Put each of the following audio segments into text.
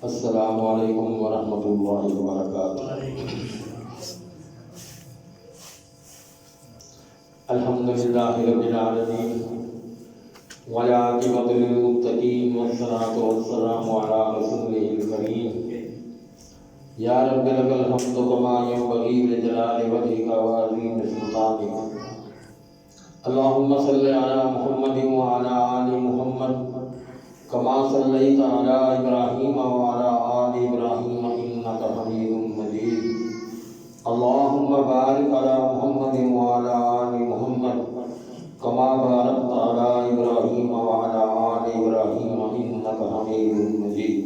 السلام علیکم ورحمۃ اللہ وبرکاتہ۔ الحمد للہ رب العالمین والعاقبۃ للمتقین والصلاۃ والسلام علی رسولہ الکریم۔ یا رب لک الحمد کما ینبغی لجلال وجہک وعظیم سلطانک۔ اللہم صلی علی محمد وعلی آل محمد کما صلیت علی ابراہیم وعلی آل ابراہیم انک حمید مجید۔ اللہم بارک علی محمد وعلی آل محمد کما بارکت علی ابراہیم وعلی آل ابراہیم انک حمید مجید۔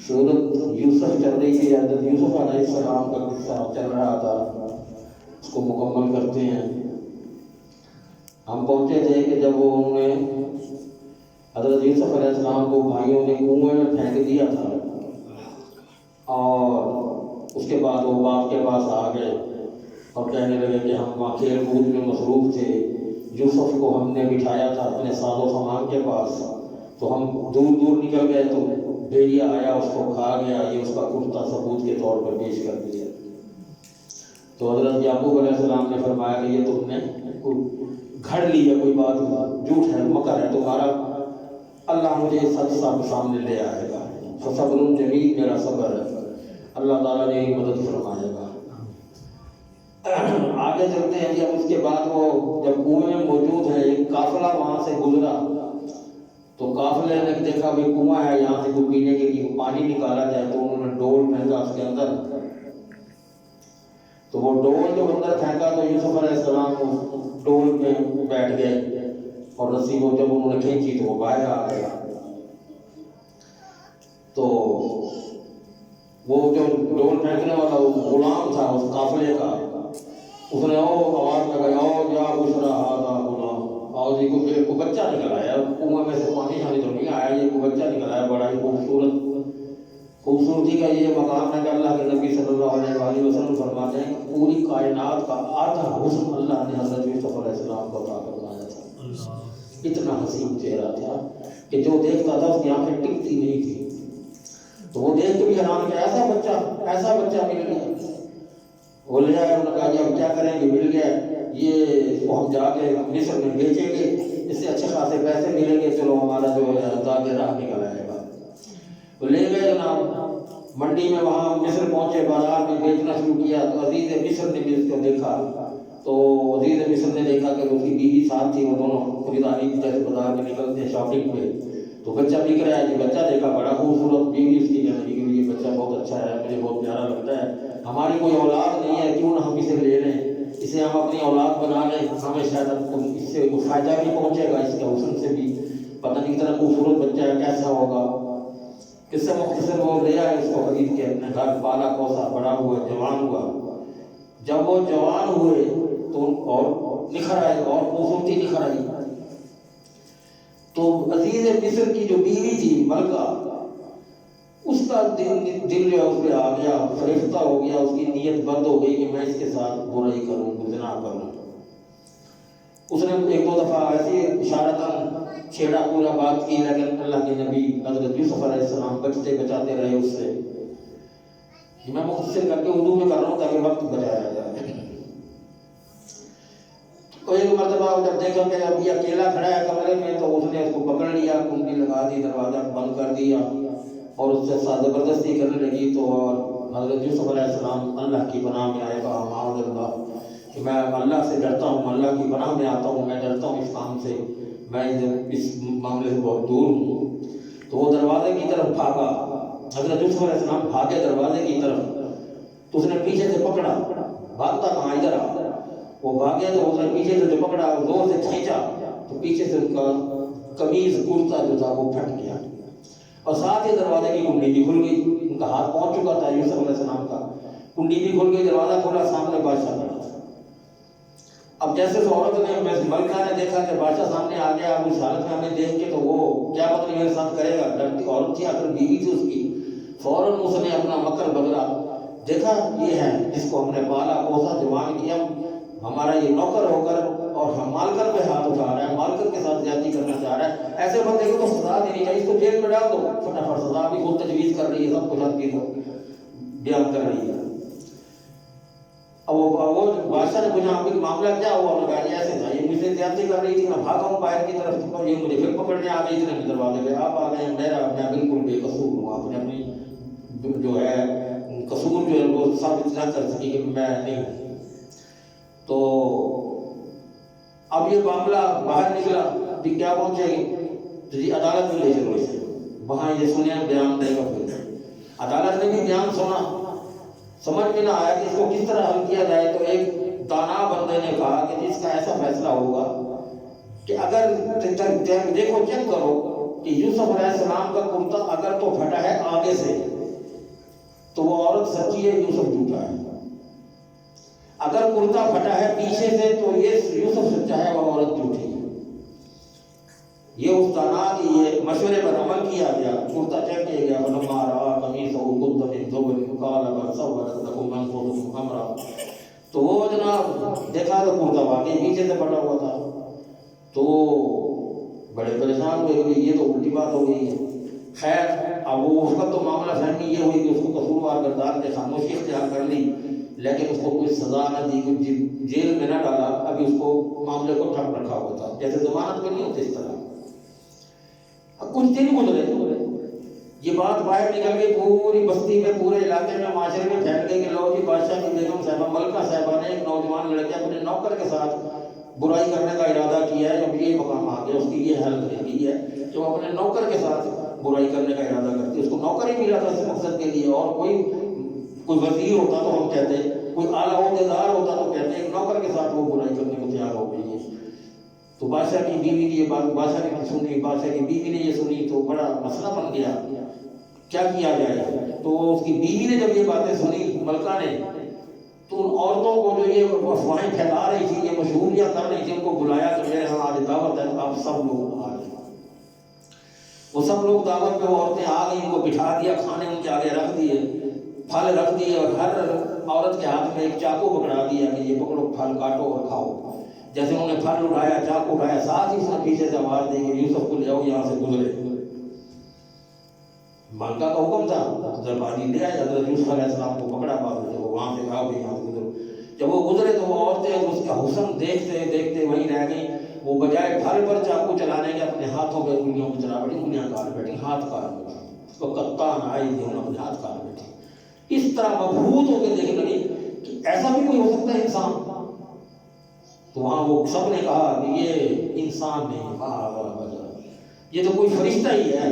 سورۃ یوسف چل رہی تھی، حضرت یوسف علیہ السلام کا قصہ چل رہا تھا، اس کو مکمل کرتے ہیں۔ ہم پہنچے تھے کہ جب انہوں نے حضرت یوسف علیہ السلام کو بھائیوں نے کنویں میں پھینک دیا تھا، اور اس کے بعد وہ باپ کے پاس آ گئے اور کہنے لگے کہ ہم وہاں کھیل کود میں مصروف تھے، یوسف کو ہم نے بٹھایا تھا اپنے ساز و سامان کے پاس، تو ہم دور دور نکل گئے تو بھیڑیا آیا، اس کو کھا گیا، یہ اس کا کرتا ثبوت کے طور پر پیش کر دیا۔ تو حضرت یعقوب علیہ السلام نے فرمایا کہ یہ تم نے گھڑ لی ہے، کوئی بات جھوٹ ہے، مکر ہے تمہارا، اللہ مجھے سچ صاحب سامنے لے آئے گا، فصبر جمیل، میرا صبر ہے، اللہ تعالیٰ میری مدد فرمائے گا۔ آگے چلتے ہیں جب اس کے بعد وہ جب کنویں میں موجود ہے، ایک قافلہ وہاں سے گزرا تو قافلے نے دیکھا بھی کنواں ہے، یہاں سے کوئی پینے کے لیے پانی نکالا جائے، تو انہوں نے ڈول پھینکا اس کے اندر، تو وہ ڈول جو اندر پھینکا تو یوسف علیہ السلام ڈول میں بیٹھ گئے، اور رسی کو جب انہوں نے کھینچی تو وہ باہر آ گیا۔ تو وہ جو ڈول پھینکنے والا وہ غلام تھا اس قافلے کا، اس نے آواز لگائی، یا بشرا ھذا غلام، اور جی کو بچہ نکل آیا، کنویں میں سے پانی شانی تو نہیں آیا، یہ کو بچہ نکل آیا، بڑا ہی خوبصورتی کا یہ مقام ہے کہ اللہ کے نبی صلی اللہ علیہ وآلہ وسلم فرماتے ہیں کہ پوری کائنات کا آدھا حسن اللہ نے حضرت یوسف علیہ السلام کو عطا فرمایا تھا۔ اتنا حسین چہرہ تھا کہ جو دیکھتا تھا اس کی آنکھیں ٹکتی نہیں تھی، تو وہ دیکھ کے بھی حیران کہ ایسا بچہ مل گیا۔ وہ لے آئے، انہوں نے کہا جی اب کیا کریں گے، مل گیا، یہ اس کو ہم جا کے مصر میں بیچیں گے، اس سے اچھے خاصے پیسے ملیں گے، چلو ہمارا جو ہے داغ راہ نکل آئے گا۔ تو لے گئے جناب منڈی میں، وہاں مصر پہنچے، بازار میں بیچنا شروع کیا، تو عزیز مصر نے بھی اس کو دیکھا، تو عزیز مصر نے دیکھا کہ اس کی بیوی ساتھ تھی، وہ دونوں خریداری کی جیسے بازار میں نکلتے ہیں شاپنگ پہ، تو بچہ بک رہا ہے، کہ بچہ دیکھا بڑا خوبصورت، بیوی اس کی کہنے لگی کہ یہ بچہ بہت اچھا ہے، مجھے بہت پیارا لگتا ہے، ہماری کوئی اولاد نہیں ہے، کیوں نہ ہم اسے لے لیں، اسے ہم اپنی اولاد بنا لیں، ہمیں شاید اس سے کوئی فائدہ بھی پہنچے گا، اس کے حسن سے بھی پتہ نہیں کتنا خوبصورت بچہ ہے، کیسا ہوگا۔ اس سے مختصر وہ لے آئے، اس کو خرید کے اپنے گھر پالا پوسا، بڑا ہوا، جوان ہوا۔ جب وہ جوان ہوئے تو اور نکھر آئے، اور خوبصورتی نکھر آئی، تو عزیز مصر کی جو بیوی تھی ملکہ، اس کا دل جو ہے اس پہ آ گیا، فریفتہ ہو گیا، اس کی نیت بند ہو گئی کہ میں اس کے ساتھ برائی کروں، زنا کروں۔ اس نے ایک دو دفعہ ایسی اشارتاً چھیڑا، پورا بات کی، لیکن اللہ کے نبی حضرت یوسف علیہ السلام بچتے بچاتے رہے اس سے۔ میں مختصر کر کے اردو میں کر رہا ہوں تاکہ وقت بچایا جائے۔ تو ایک مرتبہ جب دیکھا کہ اب یہ اکیلا کھڑا ہے کمرے میں، تو اس نے اس کو پکڑ لیا، کنڈی لگا دی، دروازہ بند کر دیا، اور اس سے زبردستی کرنے لگی۔ تو حضرت یوسف علیہ السلام اللہ کی پناہ میں آئے گا، معاذ اللہ، کہ میں اللہ سے ڈرتا ہوں، اللہ کی پناہ میں آتا ہوں، میں ڈرتا ہوں اس کام سے، میں اس معاملے سے بہت دور ہوں۔ تو وہ دروازے کی طرف بھاگا، حضرت یوسف علیہ السلام بھاگے دروازے کی طرف، تو اس نے پیچھے سے پکڑا، بھاگتا کہاں، ادھر آ، وہ بھاگے تو اس نے پیچھے سے جو پکڑا، زور سے کھینچا، تو پیچھے سے ان کا قمیض کرتا جو تھا وہ پھٹ گیا، اور ساتھ ہی دروازے کی کنڈی بھی کھل گئی، ان کا ہاتھ پہنچ چکا تھا یوسف علیہ السلام کا، کنڈی بھی کھل گئی، دروازہ کھولا، سامنے بادشاہ کھڑا تھا۔ اب جیسے اس عورت نے، ملکہ نے دیکھا کہ بادشاہ سامنے آ گیا، اب اس حالت میں ہمیں دیکھ کے تو وہ کیا پتہ نہیں میرے ساتھ کرے گا، ڈرتی عورت تھی، آخر بیوی تھی اس کی، فوراً اس نے اپنا مکر بدلا، دیکھا یہ ہے جس کو ہم نے پالا پوسا، جوان کیا، ہمارا یہ نوکر ہو کر اور ہم مالکر پہ ہاتھ اٹھا رہا ہے، مالکر کے ساتھ زیادتی کرنا چاہ رہا ہے، ایسے بندے کو تو سزا دینی چاہیے، اس کو جیل میں ڈال دو، فٹافٹ سزا بھی خود تجویز کر رہی ہے، سب کچھ ہر چیز بیان کر رہی ہے۔ اب وہ بادشاہ نے پوچھا ابھی معاملہ کیا ہوا؟ انہوں نے کہا ایسے تھا، یہ مجھ سے زیادتی کر رہی تھی، میں بھاگا ہوں باہر کی طرف، یہ مجھے پھر پکڑنے آ گئی، اتنے میں دروازے پہ آپ آ گئے، میں بالکل بے قصور ہوں، آپ نے اپنی جو ہے قصور جو ہے وہ ثابت نہ کر سکی کہ میں نہیں ہوں۔ تو اب یہ معاملہ باہر نکلا، بھی کیا پہنچے گی؟ جی عدالت میں لے چلو اسے، وہاں یہ سنیں بیان دے گا۔ پھر عدالت نے بھی بیان سنا، سمجھ میں نہ آیا کہ اس کو کس طرح حل کیا جائے، تو ایک دانا بندے نے کہا کہ اس کا ایسا فیصلہ ہوگا کہ اگر دیکھو چیک کرو کہ یوسف علیہ السلام کا کرتا اگر تو پھٹا ہے آگے سے تو وہ عورت سچی ہے، یوسف جھوٹا ہے، اگر کرتا پھٹا ہے پیچھے سے تو یہ یوسف سچا ہے، وہ عورت جھوٹی ہے۔ یہ اس دانا کی یہ مشورے پر عمل کیا گیا، کرتا چیک کیا گیا، فلما رأى قميصه قد من دبر قال بل سولت لكم انفسكم امرا، تو وہ جناب دیکھا تو کرتا واقعی پیچھے سے پھٹا ہوا تھا، تو بڑے پریشان ہوئے کہ یہ تو الٹی بات ہو گئی ہے۔ خیر اب وہ اس کا تو معاملہ فہمی یہ ہوئی کہ اس کو قصوروار کردار نے خاموشی اختیار کر لی، لیکن اس کو کوئی سزا نہ دی، کوئی جیل میں نہ ڈالا، ابھی اس کو معاملے کو ٹھپ رکھا ہوا تھا، جیسے ضمانت میں نہیں ہوتے اس طرح۔ کچھ دن گزرے، یہ بات باہر نکل گئی، پوری بستی میں، پورے علاقے میں، معاشرے میں پھیل گئی کہ لو جی بادشاہ کی بیگم صاحبہ ملکہ صاحبہ نے ایک نوجوان لڑکے اپنے نوکر کے ساتھ برائی کرنے کا ارادہ کیا ہے، جب یہ مقام آ گیا، اس کی یہ حالت رہی ہے کہ وہ اپنے نوکر کے ساتھ برائی کرنے کا ارادہ کرتی ہے۔ اس کو نوکر ہی ملا تھا اس مقصد کے لیے، اور کوئی وزیر ہوتا تو ہم کہتے، کوئی اعلیٰ عہدیدار ہوتا تو کہتے، ایک نوکر کے ساتھ وہ برائی کرنے کو تیار ہو گئی ہے۔ تو بادشاہ کی بیوی نے یہ بات بادشاہ نے سنی، بادشاہ کی بیوی نے یہ سنی، تو بڑا مسئلہ بن گیا کیا کیا جائے۔ تو اس کی بیوی نے جب یہ باتیں سنی ملکہ نے، تو ان عورتوں کو جو یہ افواہیں پھیلا رہی تھی، یہ مشہوریاں کر رہی تھی، ان کو بلایا کہ میرے ہاں آج دعوت ہے، آپ سب لوگ آ جائیں۔ وہ سب لوگ دعوت پہ، وہ عورتیں آ گئی، ان کو بٹھا دیا، کھانے ان کے آگے رکھ دیے، پھل رکھ دیے، اور ہر عورت کے ہاتھ میں ایک چاقو پکڑا دیا کہ یہ پکڑو، پھل کاٹو اور کھاؤ۔ جیسے انہوں نے پھل اٹھایا، چاقو اٹھایا، ساتھ ہی اس نے پیچھے سے آواز دی کہ یوسف کو لے آؤ، یہاں سے گزرے۔ ملکہ کا حکم تھا، درباری لے آئے، حضرت یوسف علیہ السلام کو پکڑا بات سے، وہ وہاں سے کہا کہ یہاں سے گزرو۔ جب وہ گزرے تو وہ عورتیں اس کا حسن دیکھتے دیکھتے وہیں رہ گئیں، وہ بجائے پھل پر چاقو چلانے کے اپنے ہاتھوں پہ انگلیوں پہ چلا بیٹھی، انگلیاں کاٹ بیٹھی، ہاتھ کاٹ بیٹھی، اس کو قطان آئی تھی، انہوں نے اپنے ہاتھ کاٹ بیٹھی۔ اس طرح مبہوت ہو کے دیکھنے لگی کہ ایسا بھی کوئی ہو سکتا ہے انسان۔ تو وہاں وہ سب نے کہا کہ یہ انسان نہیں، یہ تو کوئی فرشتہ ہی ہے،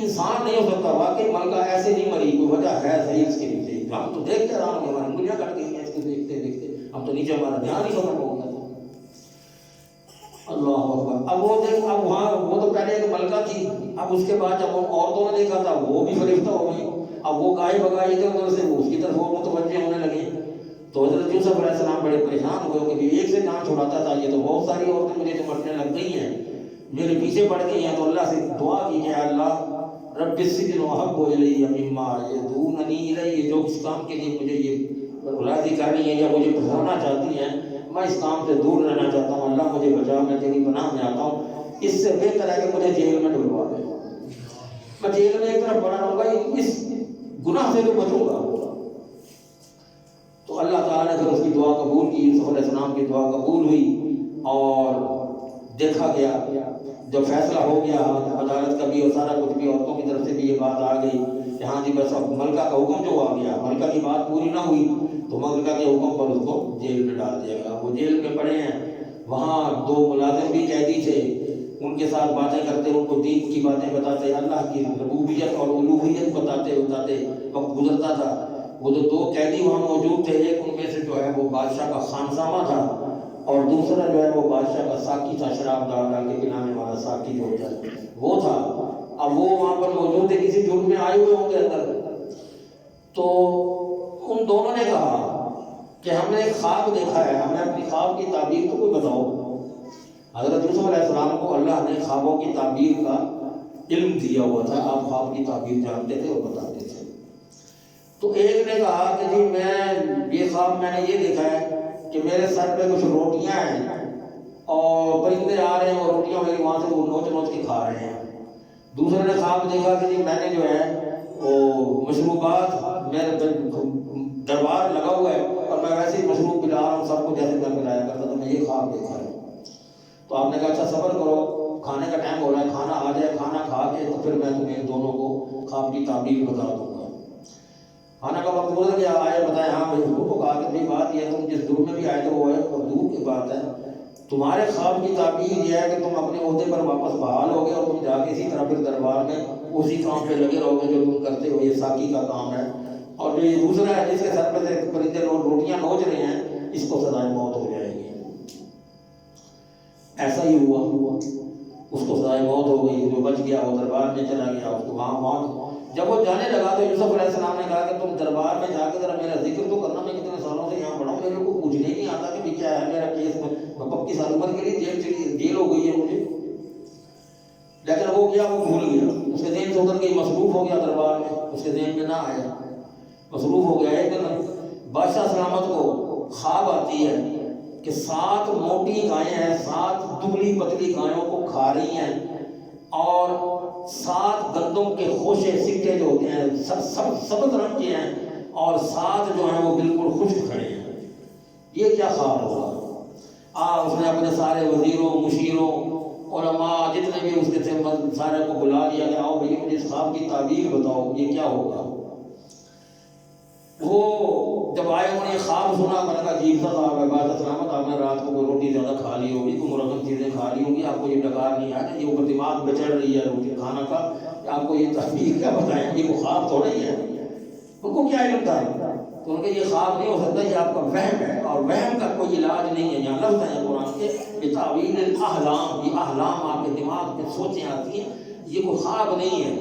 انسان نہیں ہو سکتا۔ واقعی ملکہ ایسے نہیں مری، کوئی وجہ ہے صحیح اس کے پیچھے، ہم تو دیکھتے رہا ہوں، ہماری انگلیاں کٹ گئی ہیں اس کو دیکھتے دیکھتے، ہم تو نیچے ہمارا دھیان ہی ختم ہو گیا تھا۔ اللہ اکبر۔ اب وہ دیکھ، اب وہاں وہ تو پہلے ایک ملکہ تھی، اب اس کے بعد جب ان عورتوں نے دیکھا تھا وہ بھی فرشتہ ہو گئی، اب وہ گائے بگائے ادھر ادھر سے وہ اس کی طرف وہ متوجہ ہونے لگے۔ تو حضرت یوسف علیہ السلام بڑے پریشان ہوئے کہ ایک سے جان چھڑاتا تھا، یہ تو بہت ساری عورتیں مجھے چمٹنے لگ گئی ہیں، میرے پیچھے پڑ گئی ہیں۔ تو اللہ سے دعا کی کہ اللہ رب السجن احب الی مما یدعوننی الیہ، جو اس کام کے لیے مجھے یہ راضی کر رہی ہیں یا مجھے پھنسانا چاہتی ہیں، میں اس کام سے دور رہنا چاہتا ہوں، اللہ مجھے بچا، میں تیری پناہ میں آتا ہوں، اس سے بہتر ہے کہ مجھے جیل میں ڈلوا دے، میں جیل میں ایک طرف پڑا رہوں گا، اس گناہ سے تو بچوں گا۔ تو اللہ تعالیٰ نے پھر اس کی دعا قبول کی، یوسف علیہ السلام کی دعا قبول ہوئی، اور دیکھا گیا جب فیصلہ ہو گیا عدالت کا بھی اور سارا کچھ بھی، عورتوں کی طرف سے بھی یہ بات آ گئی کہ ہاں جی بس اب ملکہ کا حکم جو آ گیا، ملکہ کی بات پوری نہ ہوئی تو ملکہ کے حکم پر اس کو جیل میں ڈال دیا گیا۔ وہ جیل میں پڑے ہیں، وہاں دو ملازم بھی قیدی تھے، ان کے ساتھ باتیں کرتے، ان کو دین کی باتیں بتاتے، اللہ کی ربوبیت اور الوہیت بتاتے وقت گزرتا تھا۔ وہ جو دو قیدی وہاں موجود تھے، ایک ان میں سے جو ہے وہ بادشاہ کا خانسامہ تھا، اور دوسرا جو ہے وہ بادشاہ کا ساقی تھا، شراب ڈال ڈال کے پلانے والا ساقی جو ہوتا ہے وہ تھا۔ اب وہ وہاں پر موجود تھے، کسی جرم میں آئے ہوئے ہوں گے اندر۔ تو ان دونوں نے کہا کہ ہم نے ایک خواب دیکھا ہے، ہمیں اپنی خواب کی تعبیر تو کوئی بتاؤ۔ حضرت یوسف علیہ السلام کو اللہ نے خوابوں کی تعبیر کا علم دیا ہوا تھا، آپ خواب کی تعبیر جانتے تھے اور بتاتے تھے۔ تو ایک نے کہا کہ جی میں یہ خواب میں نے یہ دیکھا ہے کہ میرے سر پہ کچھ روٹیاں ہیں، اور پرندے آ رہے ہیں اور روٹیاں میری وہاں سے وہ نوچ نوچ کے کھا رہے ہیں۔ دوسرے نے خواب دیکھا کہ جی میں نے جو ہے وہ مشروبات میرے دربار لگا ہوا ہے اور میں ویسے ہی مشروب پلا رہا ہوں سب کو جیسے میں پلایا کرتا تھا، میں یہ خواب دیکھا ہے۔ تو آپ نے کہا اچھا صبر کرو، کھانے کا ٹائم ہو رہا ہے، کھانا آ جائے، کھانا کھا کے تو پھر میں تمہیں دونوں کو خواب کی تعبیر بتا دوں گا۔ کھانا کا وقت گزر گیا، آئے بتائے ہاں بھائی حضور کو کہا کہ بھائی بات یہ ہے تم جس دور میں بھی آئے تھے وہ ہے اور دور کی بات ہے، تمہارے خواب کی تعبیر یہ ہے کہ تم اپنے عہدے پر واپس بحال ہو گئے اور تم جا کے اسی طرح پھر دربار میں اسی کام پہ لگے رہو گے جو تم کرتے ہو، یہ ساقی کا کام ہے۔ اور جو یہ دوسرا ہے جس کے سر پہ سے پرندے روٹیاں نوچ رہے ہیں، اس کو سزائے موت ہو جائے گی۔ ایسا ہی ہوا، اس کو سزائے موت ہو گئی، جو بچ گیا وہ دربار میں چلا گیا، اس کو وہاں موت۔ جب وہ جانے لگا تو یوسف علیہ السلام نے کہا کہ تم دربار میں جا کے ذرا میرا ذکر تو کرنا، میں کتنے سالوں سے یہاں پڑھا ہوں، میرے کو پوچھنے ہی نہیں آتا کہ کیا ہے میرا کیس، میں 25 سال عمر کے لیے جیل ہو گئی ہے مجھے۔ لیکن وہ کیا، وہ بھول گیا، اس کے ذہن سے ادھر گئی، مصروف ہو گیا دربار میں، اس کے ذہن میں نہ آیا، مصروف ہو گیا۔ ایک دن بادشاہ سلامت کو خواب آتی ہے کہ 7 موٹی گائیں ہیں، 7 دبلی پتلی گایوں کو کھا رہی ہیں، اور 7 گندم کے خوشے سکے جو ہوتے ہیں سبز رنگ کے ہیں، اور 7 جو ہیں وہ بالکل خشک کھڑے ہیں۔ یہ کیا خواب ہوگا؟ اس نے اپنے سارے وزیروں، مشیروں، علماء جتنے بھی اس کے تھے سارے کو بلا لیا کہ آؤ بھائی مجھے اس خواب کی تعبیر بتاؤ، یہ کیا ہوگا؟ وہ جب آئے انہوں نے خواب سنا، میں نے کہا عجیب سا خواب ہے بادشاہ سلامت، آپ نے رات کو کوئی روٹی زیادہ کھا لی ہوگی، کوئی مرغن چیزیں کھا لی ہوگی، آپ کو یہ ڈکار نہیں آیا، یہ اوپر دماغ میں چڑھ رہی ہے روٹی کھانا کا، آپ کو یہ تعبیر کیا بتائیں، یہ وہ خواب تھوڑا ہی ہے، ان کو کیا علم تھا؟ تو ان کے یہ خواب نہیں ہو سکتا، یہ آپ کا وہم ہے، اور وہم کا کوئی علاج نہیں ہے۔ یہاں لفظ ہے قرآن کے یہ تعویل الاحلام، یہ احلام آپ کے دماغ میں سوچیں آتی ہیں، یہ کوئی خواب نہیں ہے۔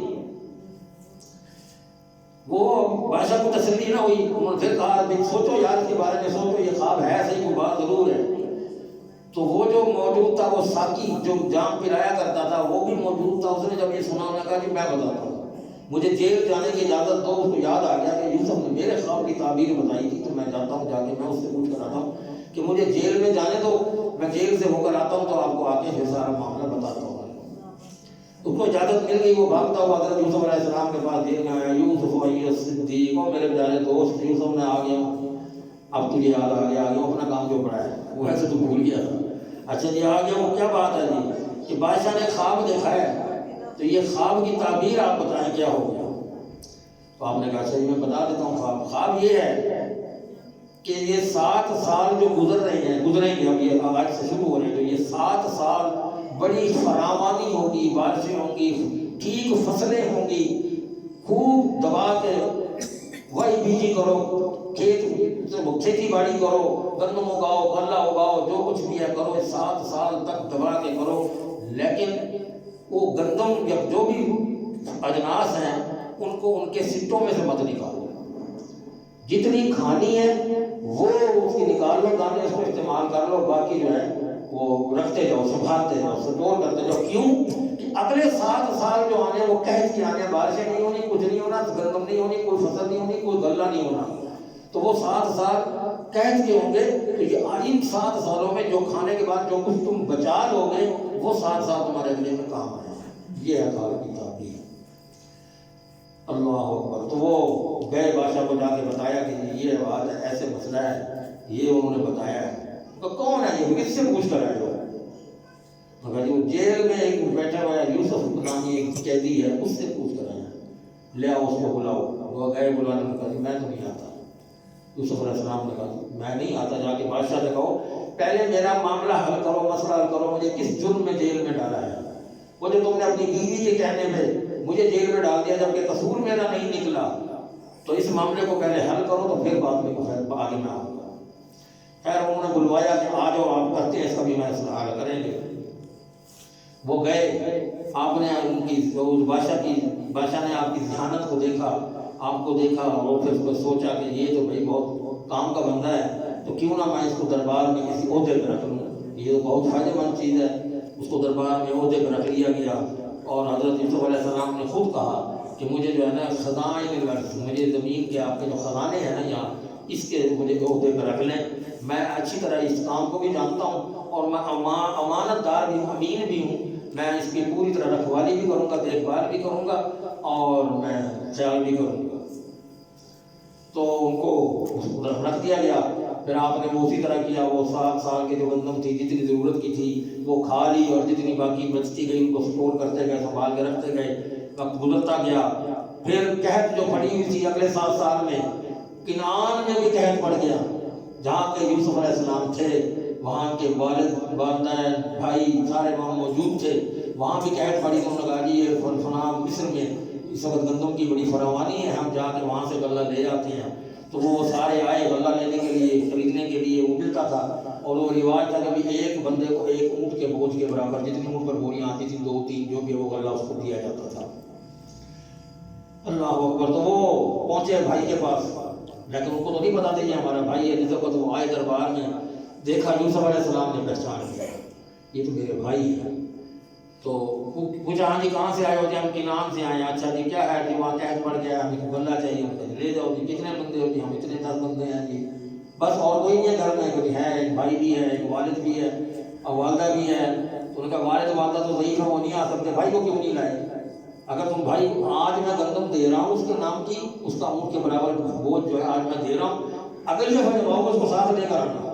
وہ بادشاہ کو تسلی نہ ہوئی، انہوں نے پھر کہا سوچو یار اس کے بارے میں، سوچو یہ خواب ہے صحیح، کوئی بات ضرور ہے۔ تو وہ جو موجود تھا، وہ ساقی جو جام پلایا کرتا تھا وہ بھی موجود تھا، اس نے جب یہ سنا انہوں نے کہا کہ میں بتاتا ہوں، مجھے جیل جانے کی اجازت دو۔ اس کو یاد آ گیا کہ یوسف نے میرے خواب کی تعبیر بتائی تھی، تو میں جاتا ہوں، جا کے میں اس سے پوچھ کر آتا ہوں کہ مجھے جیل میں جانے دو، میں جیل سے ہو کر آتا ہوں تو آپ کو آ کے پھر سارا معاملہ بتاتا ہوں۔ اس کو اجازت مل گئی، وہ بھاگتا ہوا حضرت یوسف علیہ السلام کے پاس جیل میں آیا۔ یوسف الصدیق، اور میرے پیارے دوست یوسف میں آ گیا، اب تجھے یاد آ گیا اپنا کام جو پڑا ہے، وہ ایسے تو بھول گیا تھا۔ اچھا جی آ گیا، وہ کیا بات ہے جی کہ بادشاہ نے خواب دیکھا ہے، تو یہ خواب کی تعبیر آپ بتائیں کیا ہو گیا؟ تو آپ نے کہا اچھا میں بتا دیتا ہوں۔ خواب یہ ہے کہ یہ 7 سال جو گزریں گے، اب یہ آج سے شروع ہو رہے ہیں، تو یہ 7 سال بڑی فراوانی ہوگی، بارشیں ہوں گی، ٹھیک فصلیں ہوں گی، خوب دبا کے وہی بیجی کرو، کھیتی باڑی کرو، گندم اگاؤ، غلہ اگاؤ، جو کچھ بھی ہے کرو، 7 سال تک دبا کے کرو، لیکن وہ گندم یا جو بھی اجناس ہیں ان کو ان کے سٹوں میں سے مت نکالو، جتنی کھانی ہے وہ اس کی نکال لو دانے، اس کو استعمال کر لو، باقی جو ہے وہ رکھتے جاؤ، سنبھالتے جاؤ، سٹور کرتے جاؤ۔ کیوں کہ اگلے 7 سال جو آنے وہ قحط کی آنے، بارشیں نہیں ہونی، کچھ نہیں ہونا، گندم نہیں ہونی، کوئی فصل نہیں ہونی، کوئی غلہ نہیں ہونا، تو وہ 7 سال قحط کے ہوں گے۔ تو یہ ان 7 سالوں میں جو کھانے کے بعد جو کچھ تم بچا لو گے وہ 7 سال تمہارے اگلے میں کام آئے گا۔ یہ ہے خواب کی تعبیر۔ اللہ اکبر۔ تو وہ گئے بادشاہ کو جا کے بتایا کہ یہ بات ہے، ایسے مسئلہ ہے، یہ انہوں نے بتایا ہے۔ تو کون ہے یہ، کس سے پوچھ کر آئے ہو؟ مگر جو جیل میں ایک بیٹھا ہوا ہے یوسف نامی ایک قیدی ہے، اس سے پوچھ کر آئے ہیں، لے آؤ اس کو بلاؤ۔ وہ گئے بلانے میں کہا میں تو نہیں آتا۔ یوسف علیہ السلام نے کہا میں نہیں آتا، جا کے بادشاہ سے کہو پہلے میرا معاملہ حل کرو، مسئلہ حل کرو، مجھے کس جرم میں جیل میں ڈالا ہے؟ وہ جو تم نے اپنی بیوی کے کہنے پہ مجھے جیل میں ڈال دیا جبکہ قصور میرا نہیں نکلا، تو اس معاملے کو پہلے حل کرو تو پھر بعد میں آگے میں آؤں گا۔ خیر انہوں نے بلوایا کہ آ جاؤ آپ کرتے ہیں اس کا بھی میں حل کریں گے۔ وہ گئے، آپ نے ان کی بادشاہ نے آپ کی ذہانت کو دیکھا، آپ کو دیکھا، اور پھر اس کو سوچا کہ یہ تو بھائی بہت کام کا بندہ ہے، تو کیوں نہ میں اس کو دربار میں کسی عہدے پہ رکھ لوں، یہ تو بہت فائدہ مند چیز ہے۔ اس کو دربار میں عہدے پہ رکھ لیا گیا، اور حضرت یوسف علیہ السلام نے خود کہا کہ مجھے جو ہے نا خزائن الارض، مجھے زمین کے آپ کے جو خزانے ہیں نا یہاں اس کے مجھے عہدے پہ رکھ لیں، میں اچھی طرح اس کام کو بھی جانتا ہوں اور میں امانت دار بھی ہوں، امین بھی ہوں، میں اس کی پوری طرح رکھوالی بھی کروں گا، دیکھ بھال بھی کروں گا اور میں خیال بھی کروں گا۔ تو ان کو رکھ دیا گیا۔ پھر آپ نے وہ اسی طرح کیا، وہ 7 سال کے جو گندم تھی جتنی ضرورت کی تھی وہ کھا لی، اور جتنی باقی بچتی گئی ان کو سٹور کرتے گئے، سنبھال کے رکھتے گئے، وقت گزرتا گیا۔ پھر قحط جو پڑی ہوئی تھی اگلے 7 سال میں، کنعان میں بھی قحط پڑ گیا، جہاں کے یوسف علیہ السلام تھے، وہاں کے والد والدین بھائی سارے وہاں موجود تھے، وہاں بھی قحط پڑی۔ انہوں نے کہا جی یہ فلاں مصر میں اس وقت گندم کی بڑی فراوانی ہے، ہم جا کے وہاں سے غلہ لے جاتے ہیں۔ تو وہ سارے آئے غلہ لینے کے لیے، خریدنے کے لیے، وہ ملتا تھا، اور وہ رواج تھا کہ ایک بندے کو ایک اونٹ کے بوجھ کے برابر، جتنی اونٹ پر بوریاں آتی تھیں 2 3 جو بھی وہ غلہ اس کو دیا جاتا تھا۔ اللہ اکبر۔ تو وہ پہنچے بھائی کے پاس، لیکن ان کو تو نہیں پتا تھا یہ ہمارا بھائی ہے۔ جس وقت وہ آئے دربار میں، دیکھا یوسف علیہ السلام نے پہچان لیا، یہ تو میرے بھائی ہیں۔ تو پوچھا ہاں جی کہاں سے آئے ہو؟ جی ہم کنعان سے آئے ہیں۔ اچھا جی کیا ہے؟ جی وہاں قحط پڑ گیا، ہمیں غلہ چاہیے، لے جاؤ جی۔ کتنے بندے ہو؟ جی ہم اتنے 10 بندے ہیں جی، بس اور کوئی نہیں ہے گھر میں؟ کوئی ہے، ایک بھائی بھی ہے، ایک والد بھی ہے اور والدہ بھی ہے۔ تو انہوں نے کہا والد والدہ تو ضعیف ہے، وہ نہیں آ سکتے، بھائی کو کیوں نہیں لائے؟ اگر تم بھائی، آج میں گندم دے رہا ہوں اس کے نام کی، اس کا اونٹ کے برابر بوجھ جو ہے آج میں دے رہا ہوں، اگلے دفعہ جب آؤ اس کو ساتھ لے کر آنا،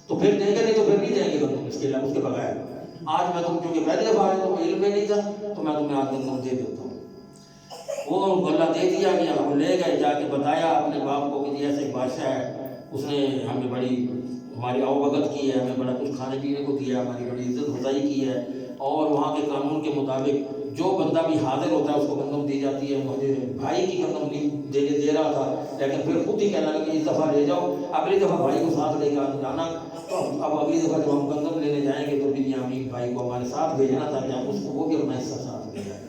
تو پھر دیں گے، نہیں تو پھر نہیں دیں گے گندم اس کے بغیر۔ آج میں تم کیونکہ پہلے دفعہ آئے تو علم میں نہیں تھا، تو میں تمہیں آج گندم دے دیتا ہوں۔ وہ غلہ دے دیا گیا، وہ لے گئے، جا کے بتایا اپنے باپ کو کہ ایسے بادشاہ ہے، اس نے ہمیں بڑی ہماری آؤبگت کی ہے، ہمیں بڑا کچھ کھانے پینے کو دیا، ہماری بڑی عزت افزائی کی ہے، اور وہاں کے قانون کے مطابق جو بندہ بھی حاضر ہوتا ہے اس کو گندم دی جاتی ہے۔ مجھے بھائی کی گندم نہیں دے رہا تھا، لیکن پھر خود ہی کہنے لگا کہ اس دفعہ لے جاؤ، اگلی دفعہ بھائی کو ساتھ لے کر جانا۔ تو اب اگلی دفعہ جب ہم گندم لینے جائیں گے تو بنیامین بھائی کو ہمارے ساتھ بھیجنا تھا کہ ہم اس کو وہ بھی اپنا حصہ ساتھ لے جائیں۔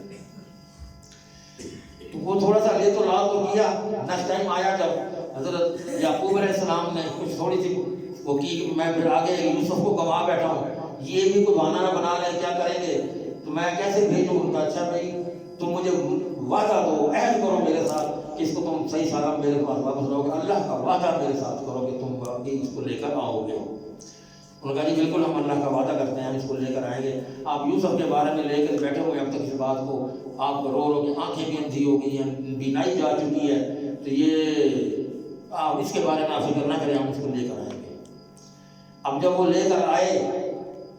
تو وہ تھوڑا سا لے تو لا تو کیا۔ نیکسٹ ٹائم آیا جب حضرت یعقوب علیہ السلام نے کچھ تھوڑی سی وہ کی، میں پھر آگے یوسف کو گوا بیٹھا ہوں، یہ بھی کوئی بہانہ نہ بنا لیں، کیا کریں گے، تو میں کیسے بھیجوں ان کا؟ اچھا بھائی تم مجھے وعدہ دو، عہد کرو میرے ساتھ کہ اس کو تم صحیح سلام میرے پاس واپس لاؤ گے، اللہ کا وعدہ میرے ساتھ کرو کہ تم واقعی اس کو لے کر آؤ گے۔ انہوں نے کہا جی بالکل ہم اللہ کا وعدہ کرتے ہیں، ہم اس کو لے کر آئیں گے۔ آپ یوسف کے بارے میں لے کر بیٹھے ہوئے اب تک اس بات کو، آپ کو رو کے آنکھیں بھی اندھی ہو گئی ہیں، بینائی جا چکی ہے، تو یہ آپ اس کے بارے میں آپ فکر نہ کریں، ہم اس کو لے کر آئیں گے۔ اب جب وہ لے کر آئے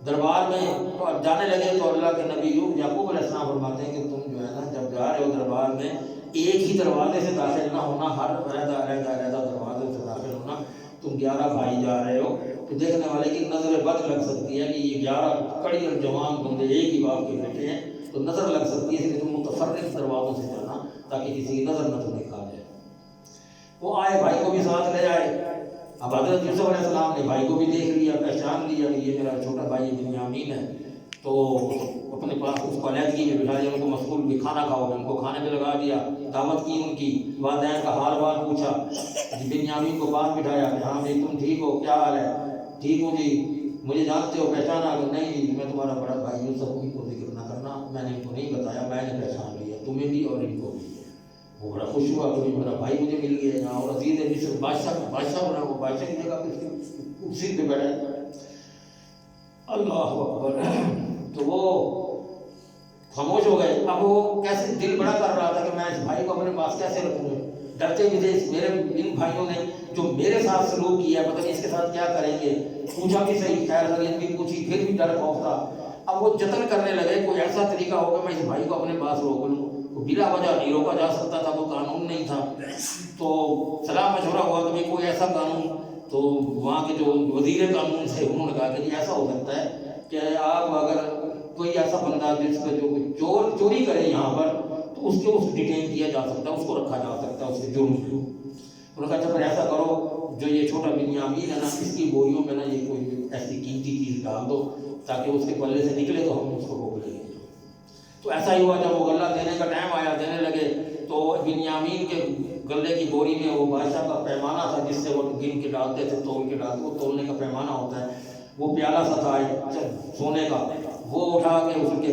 دربار میں تو اب جانے لگے، تو اللہ کے نبی یعقوب علیہ السلام فرماتے ہیں کہ تم جو ہے نا جب جا رہے ہو دربار میں، ایک ہی دروازے سے داخل نہ ہونا، ہر علیحدہ دروازے سے داخل ہونا۔ تم 11 بھائی جا رہے ہو تو دیکھنے والے کی نظر بد لگ سکتی ہے کہ یہ 11 کڑی اور جوان بندے ایک ہی باپ کے بیٹے ہیں، تو نظر لگ سکتی ہے، اس لیے تم متفرق دروازوں سے جانا تاکہ کسی کی نظر نہ تمہیں کھا جائے۔ وہ آئے، بھائی کو بھی ساتھ لے آئے۔ اب حضرت یوسف علیہ السلام نے بھائی کو بھی دیکھ لیا، پہچان لیا کہ یہ میرا چھوٹا بھائی بنیامین ہے، تو اپنے پاس اس کو علیحدگی میں بٹھا دیا، ان کو مشغول بھی کھانا کھاؤ، ان کو کھانے پہ لگا دیا، دعوت کی ان کی، والدین کا حال وال پوچھا، بنیامین کو پاس بٹھایا کہ ہاں بھائی تم ٹھیک ہو، کیا حال ہے؟ ٹھیک ہوں جی، مجھے جانتے ہو، پہچانا؟ کہ نہیں جی میں تمہارا بڑا بھائی یوسف ہوں، ان کو ذکر نہ کرنا، میں نے ان کو نہیں بتایا، میں نے پہچان لیا تمہیں بھی اور ان کو بھی۔ وہ بڑا خوش ہوا کہ میرا بھائی مجھے مل گیا یہاں، اور عزیز مصر بادشاہ بنا، وہ بادشاہ کی جگہ پہ کرسی پہ بیٹھا ہے۔ اللہ اکبر۔ تو وہ خاموش ہو گئے۔ اب وہ کیسے دل بڑا کر رہا تھا کہ میں اس بھائی کو اپنے پاس کیسے رکھوں، ڈرتے بھی تھے میرے ان بھائیوں نے جو میرے ساتھ سلوک کیا، پتہ نہیں اس کے ساتھ کیا کریں گے۔ پوچھا بھی صحیح، خیر خیریت بھی پوچھی، پھر بھی ڈر خوف تھا۔ اب وہ جتن کرنے لگے کوئی ایسا طریقہ ہوگا میں اس بھائی کو اپنے پاس روک لوں، بلا وجہ نہیں روکا جا سکتا تھا، کوئی قانون نہیں تھا۔ تو صلاح مشورہ ہوا کہ کوئی ایسا قانون، تو وہاں کے جو وزیر قانون تھے انہوں نے کہا کہ جی ایسا ہو سکتا ہے کہ آپ اگر کوئی ایسا بندہ جس پہ جو چوری کرے یہاں پر، تو اس کو ڈیٹین کیا جا سکتا ہے، اس کو رکھا جا سکتا ہے، اس کے جرم کو۔ انہوں نے کہا اچھا پھر ایسا کرو، جو یہ چھوٹا بنیامین ہے نا، اس کی بوریوں میں نا یہ کوئی ایسی قیمتی چیز ڈال دو تاکہ اس کے پلے سے نکلے تو ہم اس کو روک لیں گے۔ تو ایسا ہی ہوا، جب وہ غلہ دینے کا ٹائم آیا، دینے لگے، تو بنیامین کے غلے کی بوری میں وہ بادشاہ کا پیمانہ تھا جس سے وہ گن کے ڈالتے تھے، تول کے ڈالتے، وہ تولنے کا پیمانہ ہوتا ہے، وہ پیالہ سا تھا سونے کا، وہ اٹھا کے اس کے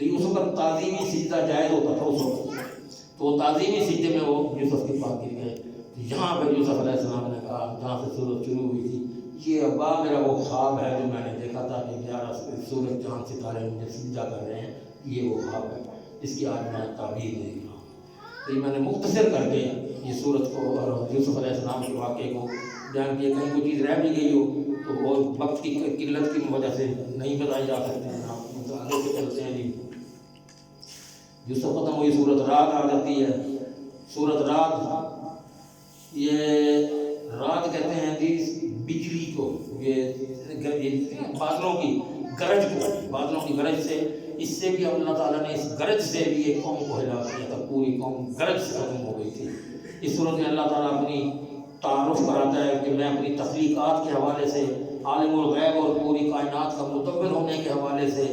تو اس وقت تعظیمی سجدہ جائز ہوتا تھا اس وقت، تو تعظیمی سجدے میں وہ یوسف کے پاس گر گئے۔ یہاں پہ یوسف علیہ السلام نے کہا جہاں سے سورج شروع ہوئی تھی، یہ ابا میرا وہ خواب ہے جو میں نے دیکھا تھا کہ 11 سورج چاند ستارے مجھے سجدہ کر رہے ہیں، یہ وہ خواب ہے، اس کی آج میں تعبیر دے رہا ہوں۔ تو یہ میں نے مختصر کر کے یہ سورت کو اور یوسف علیہ السلام کے واقعے کو بیان کیا۔ کہیں کوئی چیز رہ بھی گئی ہو تو وہ وقت کی قلت کی وجہ سے نہیں بتائی جا سکتی ہیں، آگے سے چلتے ہیں۔ جی یوسف ختم ہوئی، سورت رات آ جاتی ہے۔ سورت رات، یہ رات کہتے ہیں جی بجلی کو، یہ بادلوں کی گرج کو، بادلوں کی گرج سے، اس سے بھی اللہ تعالیٰ نے اس گرج سے بھی ایک قوم کو ہلا دیا تھا، پوری قوم گرج سے ختم ہو گئی تھی۔ اس صورت میں اللہ تعالیٰ اپنی تعارف کراتا ہے کہ میں اپنی تخلیقات کے حوالے سے، عالم الغیب اور پوری کائنات کا مدبر ہونے کے حوالے سے،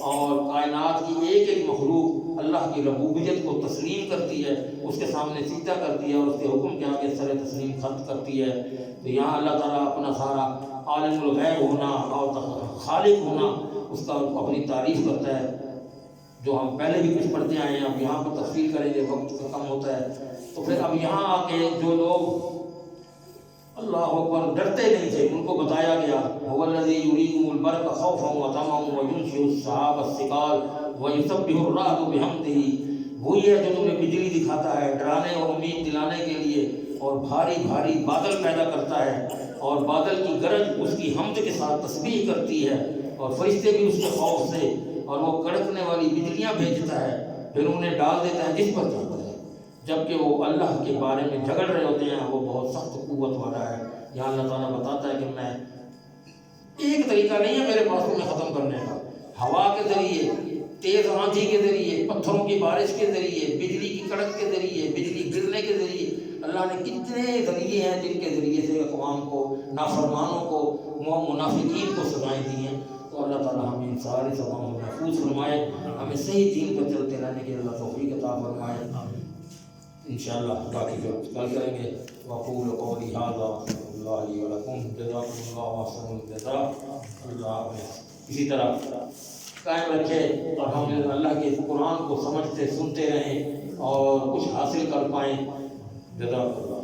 اور کائنات کی ایک ایک مخلوق اللہ کی ربوبیت کو تسلیم کرتی ہے، اس کے سامنے سجدہ کرتی ہے اور اس کے حکم کے آگے سر تسلیم خط کرتی ہے۔ تو یہاں اللہ تعالیٰ اپنا سارا عالم الغیب ہونا اور خالق ہونا اس کا اپنی تعریف کرتا ہے، جو ہم پہلے بھی کچھ پڑھتے آئے ہیں، اب یہاں پر تفصیل کریں گے، وقت کم ہوتا ہے۔ تو پھر اب یہاں آ کے جو لوگ اللہ اکبر ڈرتے نہیں تھے، ان کو بتایا گیا هو الذی یریکم البرق خوفا وطمعا وینشئ السحاب الثقال ویسبح الرعد بحمدہ، وہی ہے جو تمہیں بجلی دکھاتا ہے ڈرانے اور امید دلانے کے لیے، اور بھاری بھاری بادل پیدا کرتا ہے، اور بادل کی گرج اس کی حمد کے ساتھ تسبیح کرتی ہے، اور فرشتے بھی اس کے خوف سے، اور وہ کڑکنے والی بجلیاں بھیجتا ہے، پھر انہیں ڈال دیتا ہے جس پر چاہتا ہے، جبکہ وہ اللہ کے بارے میں جھگڑ رہے ہوتے ہیں، وہ بہت سخت قوت والا ہے۔ یہاں اللہ تعالیٰ بتاتا ہے کہ میں ایک طریقہ نہیں ہے میرے پاس تمہیں ختم کرنے کا، ہوا کے ذریعے، تیز آندھی کے ذریعے، پتھروں کی بارش کے ذریعے، بجلی کی کڑک کے ذریعے، بجلی گرنے کے ذریعے، اللہ نے کتنے ذریعے ہیں جن کے ذریعے سے اقوام کو، نافرمانوں کو، منافقین کو سزائیں دی ہیں۔ تو اللہ تعالیٰ ہمیں ان ساری سزاؤں میں محفوظ فرمائے، ہمیں صحیح دین پر چلتے رہنے کے اللہ توفیق عطا فرمائے۔ انشاءاللہ باقی جو کل کریں گے۔ وقول قولی ھذا اللہ علی ولکم جزاکم اللہ احسن الجزاء۔ اللہ اسی طرح قائم رکھے اور ہم اللہ کے قرآن کو سمجھتے سنتے رہیں اور کچھ حاصل کر پائیں۔ جزاک اللہ۔